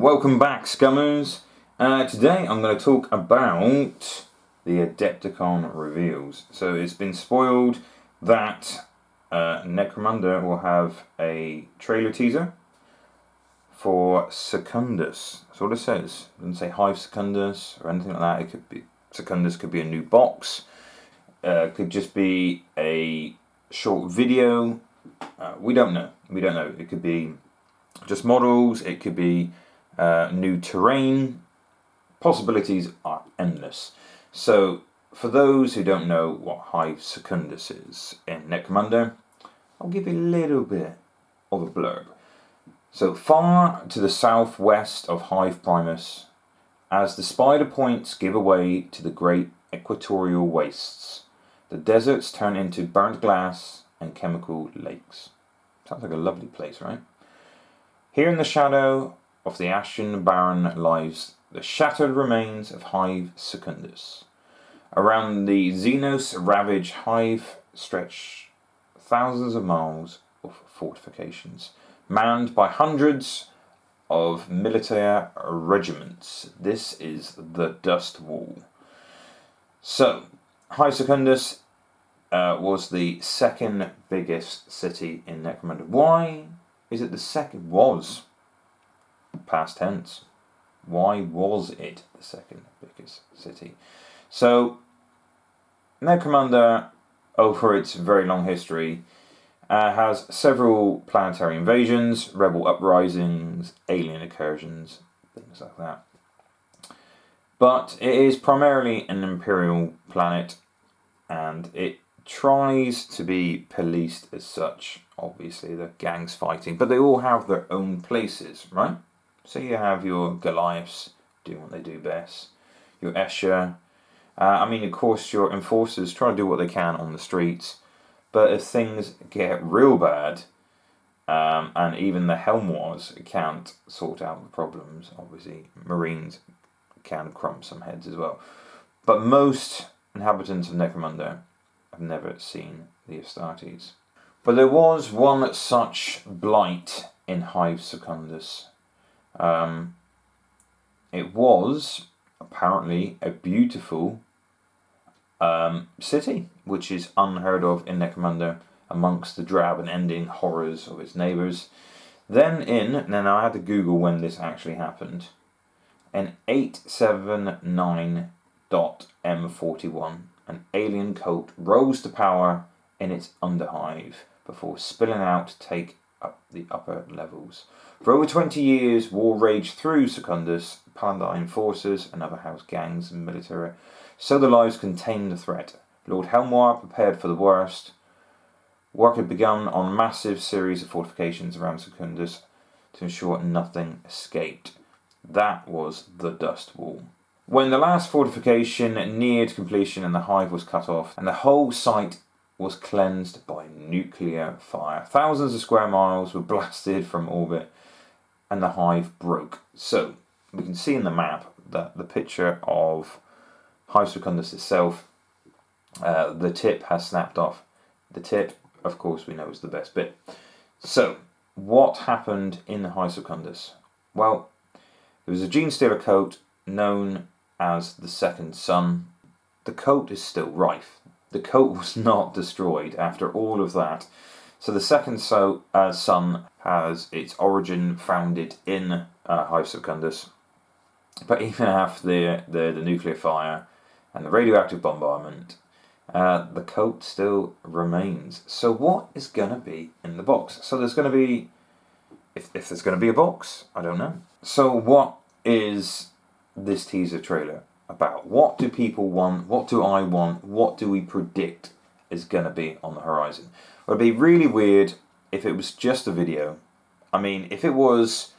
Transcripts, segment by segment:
Welcome back, Scummers. Today I'm going to talk about the Adepticon reveals. So it's been spoiled that Necromunda will have a trailer teaser for Secundus. That's what it says. It doesn't say Hive Secundus or anything like that. It could be Secundus, could be a new box. Could just be a short video. We don't know. It could be just models. It could be new terrain. Possibilities are endless. So, for those who don't know what Hive Secundus is in Necromunda, I'll give you a little bit of a blurb. So, far to the southwest of Hive Primus, as the spider points give way to the great equatorial wastes, the deserts turn into burnt glass and chemical lakes. Sounds like a lovely place, right? Here in the shadow of the Ashen Barren lies the shattered remains of Hive Secundus. Around the Xenos-ravaged Hive stretch thousands of miles of fortifications, manned by hundreds of military regiments. This is the Dust Wall. So, Hive Secundus was the second biggest city in Necromunda. Why is it the second? Was. Past tense. Why was it the second biggest city? So, Necromunda, over its very long history, has several planetary invasions, rebel uprisings, alien incursions, things like that. But it is primarily an imperial planet, and it tries to be policed as such. Obviously, the gangs fighting, but they all have their own places, right? So you have your Goliaths doing what they do best, your Escher. Of course, your enforcers try to do what they can on the streets, but if things get real bad, and even the Helmwars can't sort out the problems, obviously, Marines can crump some heads as well. But most inhabitants of Necromunda have never seen the Astartes. But there was one such blight in Hive Secundus. It was apparently a beautiful city, which is unheard of in Necromunda, amongst the drab and ending horrors of its neighbours. Now I had to Google when this actually happened, in 879.M41, an alien cult rose to power in its underhive before spilling out to take up the upper levels. For over 20 years, war raged through Secundus, Paladine forces and other house gangs and military, so the lives contained the threat. Lord Helmwar prepared for the worst. Work had begun on a massive series of fortifications around Secundus to ensure nothing escaped. That was the Dust Wall. When the last fortification neared completion and the hive was cut off, and the whole site was cleansed by nuclear fire. Thousands of square miles were blasted from orbit, and the hive broke. So, we can see in the map that the picture of Hive Secundus itself, the tip has snapped off. The tip, of course, we know is the best bit. So, what happened in Hive Secundus? Well, there was a gene stealer coat known as the Second Son. The coat is still rife. The coat was not destroyed after all of that. So the Second Son has its origin founded in Hive Secundus. But even after the nuclear fire and the radioactive bombardment, the coat still remains. So what is going to be in the box? So there's going to be, if there's going to be a box, I don't know. So what is this teaser trailer about? What do people want? What do I want? What do we predict is going to be on the horizon? Well, it'd be really weird if it was just a video. If it was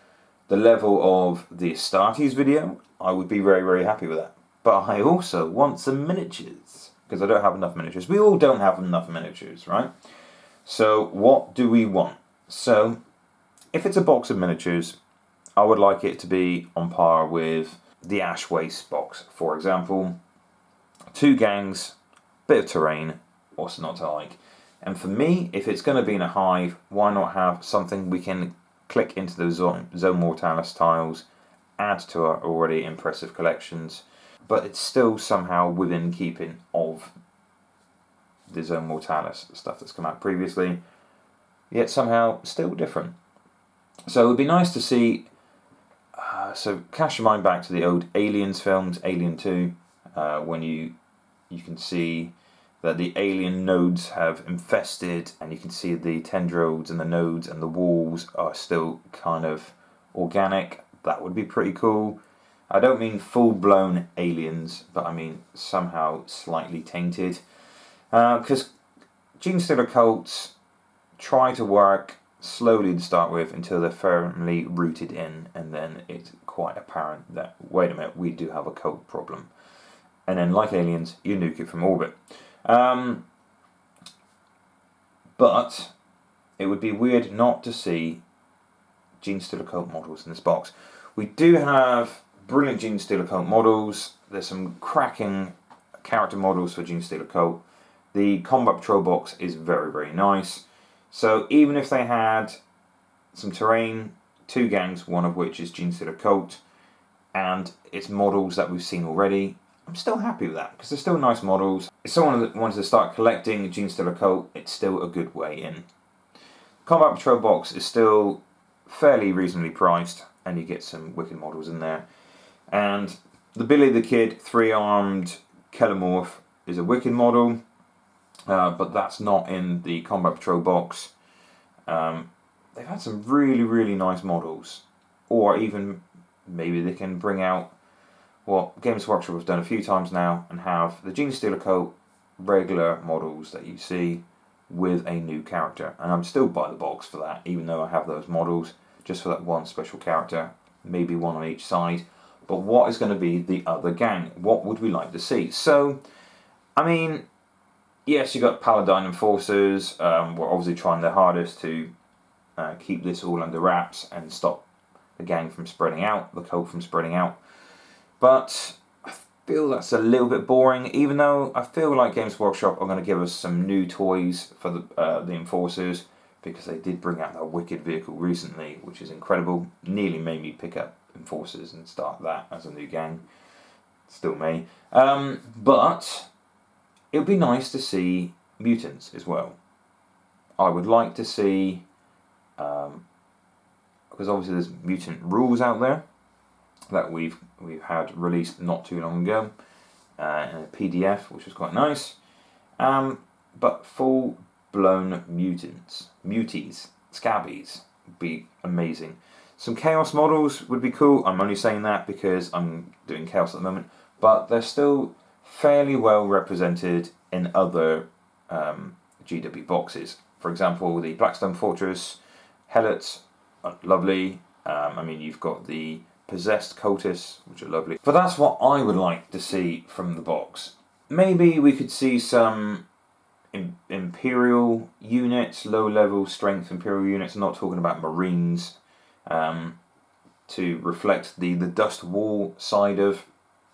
the level of the Astartes video, I would be very, very happy with that. But I also want some miniatures, because I don't have enough miniatures. We all don't have enough miniatures, right? So what do we want? So if it's a box of miniatures, I would like it to be on par with the Ash Waste box, for example. 2 gangs, bit of terrain, what's not to like? And for me, if it's going to be in a hive, why not have something we can click into the Zone Mortalis tiles add to our already impressive collections, but it's still somehow within keeping of the Zone Mortalis stuff that's come out previously, yet somehow still different. So it would be nice to see. So cast your mind back to the old Aliens films, Alien 2, when you can see that the alien nodes have infested, and you can see the tendrils and the nodes and the walls are still kind of organic. That would be pretty cool. I don't mean full-blown aliens, but I mean somehow slightly tainted. Because Genestealer cults try to work slowly to start with until they're firmly rooted in, and then it's quite apparent that, wait a minute, we do have a cult problem. And then, like aliens, you nuke it from orbit. But it would be weird not to see Genestealer cult models in this box. We do have brilliant Genestealer cult models. There's some cracking character models for Genestealer cult. The Combat Patrol box is very, very nice. So even if they had some terrain, 2 gangs, one of which is Genestealer cult, and it's models that we've seen already, I'm still happy with that, because they're still nice models. If someone wanted to start collecting Genestealer cult, it's still a good way in. Combat Patrol box is still fairly reasonably priced, and you get some wicked models in there. And the Billy the Kid 3-armed Kelomorph is a wicked model, but that's not in the Combat Patrol box. They've had some really, really nice models. Or even maybe they can bring out what Games Workshop have done a few times now, and have the Genestealer cult regular models that you see with a new character. And I'm still by the box for that, even though I have those models, just for that one special character, maybe one on each side. But what is going to be the other gang? What would we like to see? So, I mean, yes, you've got Paladin Enforcers. We're obviously trying their hardest to keep this all under wraps and stop the gang from spreading out, the cult from spreading out. But I feel that's a little bit boring, even though I feel like Games Workshop are going to give us some new toys for the Enforcers, because they did bring out that wicked vehicle recently, which is incredible. Nearly made me pick up Enforcers and start that as a new gang. Still may. But it would be nice to see mutants as well. I would like to see, because obviously there's mutant rules out there that we've had released not too long ago in a PDF, which was quite nice. But full-blown mutants, muties, scabbies would be amazing. Some Chaos models would be cool. I'm only saying that because I'm doing Chaos at the moment, but they're still fairly well represented in other GW boxes. For example, the Blackstone Fortress Helots are lovely. I mean, you've got the Possessed Cultists, which are lovely. But that's what I would like to see from the box. Maybe we could see some Imperial units, low-level strength Imperial units. I'm not talking about Marines, to reflect the Dust Wall side of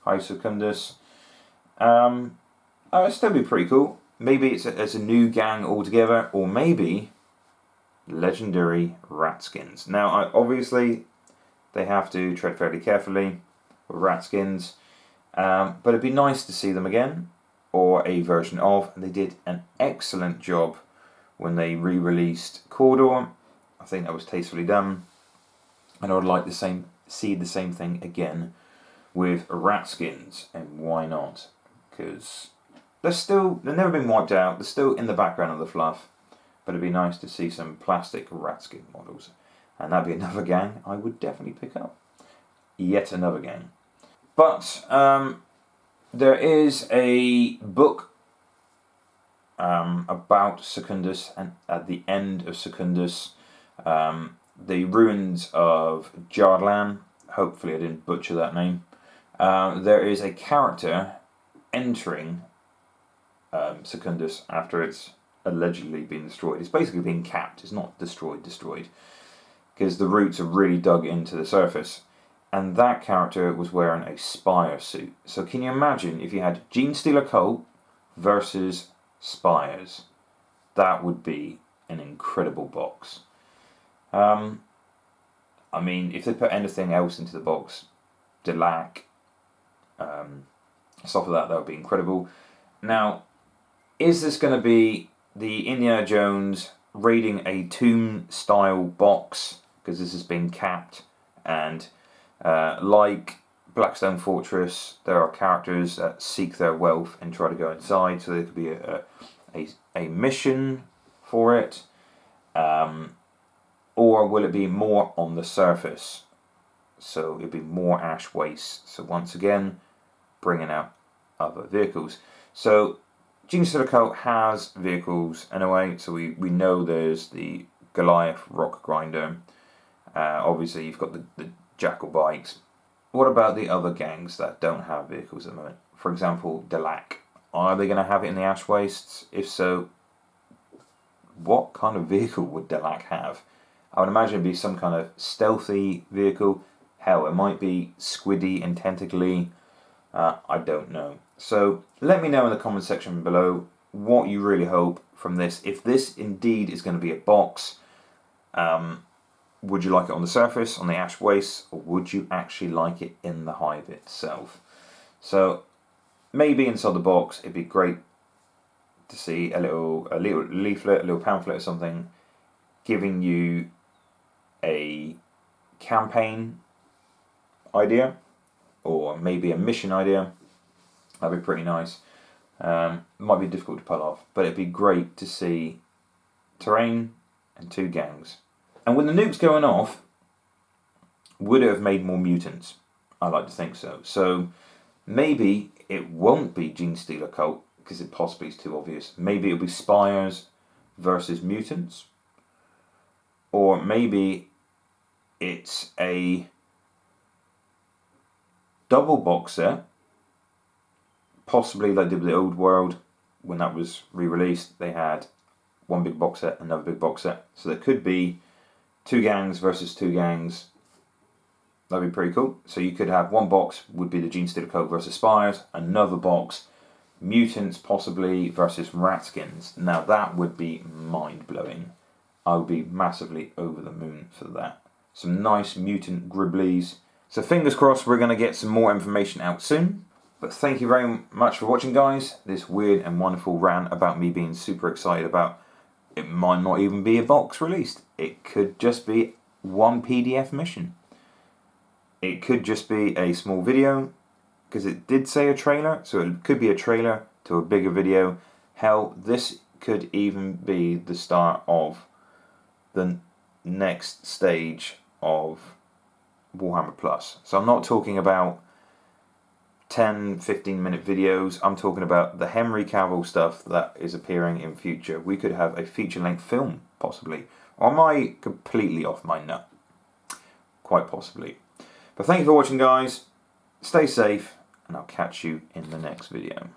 Hive Secundus. It'd still be pretty cool. Maybe it's a new gang altogether, or maybe legendary rat skins. Now, obviously, they have to tread fairly carefully with rat skins, but it'd be nice to see them again, or a version of. And they did an excellent job when they re-released Cawdor. I think that was tastefully done, and I would like to see the same thing again with rat skins. And why not? Because they've never been wiped out. They're still in the background of the fluff, but it'd be nice to see some plastic rat skin models. And that'd be another gang I would definitely pick up. Yet another gang. But there is a book about Secundus, and at the end of Secundus, the ruins of Jardlan. Hopefully I didn't butcher that name. There is a character entering Secundus after it's allegedly been destroyed. It's basically being capped. It's not destroyed, because the roots have really dug into the surface. And that character was wearing a Spire suit. So can you imagine if you had Genestealer cult versus Spires? That would be an incredible box. I mean, if they put anything else into the box, Delac, stuff like that would be incredible. Now, is this going to be the Indiana Jones raiding a tomb style box? Because this has been capped, and like Blackstone Fortress, there are characters that seek their wealth and try to go inside, so there could be a mission for it. Or will it be more on the surface? So it'll be more ash waste. So once again, bringing out other vehicles. So Gene Stealer Cult has vehicles anyway. So we know there's the Goliath Rock Grinder. Obviously you've got the Jackal bikes. What about the other gangs that don't have vehicles at the moment? For example, Delac. Are they going to have it in the ash wastes? If so, what kind of vehicle would Delac have? I would imagine it'd be some kind of stealthy vehicle. Hell, it might be squiddy and tentacly. I don't know. So let me know in the comment section below what you really hope from this. If this indeed is going to be a box, would you like it on the surface, on the ash waste, or would you actually like it in the hive itself? So maybe inside the box it'd be great to see a little leaflet, a little pamphlet or something, giving you a campaign idea, or maybe a mission idea. That'd be pretty nice. Might be difficult to pull off, but it'd be great to see terrain and two gangs. And with the nukes going off, would it have made more mutants? I like to think so. So maybe it won't be Gene Stealer Cult, because it possibly is too obvious. Maybe it'll be Spires versus mutants. Or maybe it's a double box set, possibly like they did with the Old World when that was re-released. They had one big box set, another big box set. So there could be two gangs versus two gangs. That'd be pretty cool. So you could have one box would be the Gene Stealer Cult versus Spires, another box mutants possibly versus Ratskins. Now that would be mind-blowing. I would be massively over the moon for that. Some nice mutant Gribblies. So fingers crossed we're going to get some more information out soon. But thank you very much for watching, guys. This weird and wonderful rant about me being super excited about it might not even be a box released. It could just be one PDF mission. It could just be a small video, because it did say a trailer, so it could be a trailer to a bigger video. Hell, this could even be the start of the next stage of Warhammer Plus. So I'm not talking about 10-15 minute videos. I'm talking about the Henry Cavill stuff that is appearing in future. We could have a feature-length film, possibly. Or am I completely off my nut? Quite possibly. But thank you for watching, guys. Stay safe, and I'll catch you in the next video.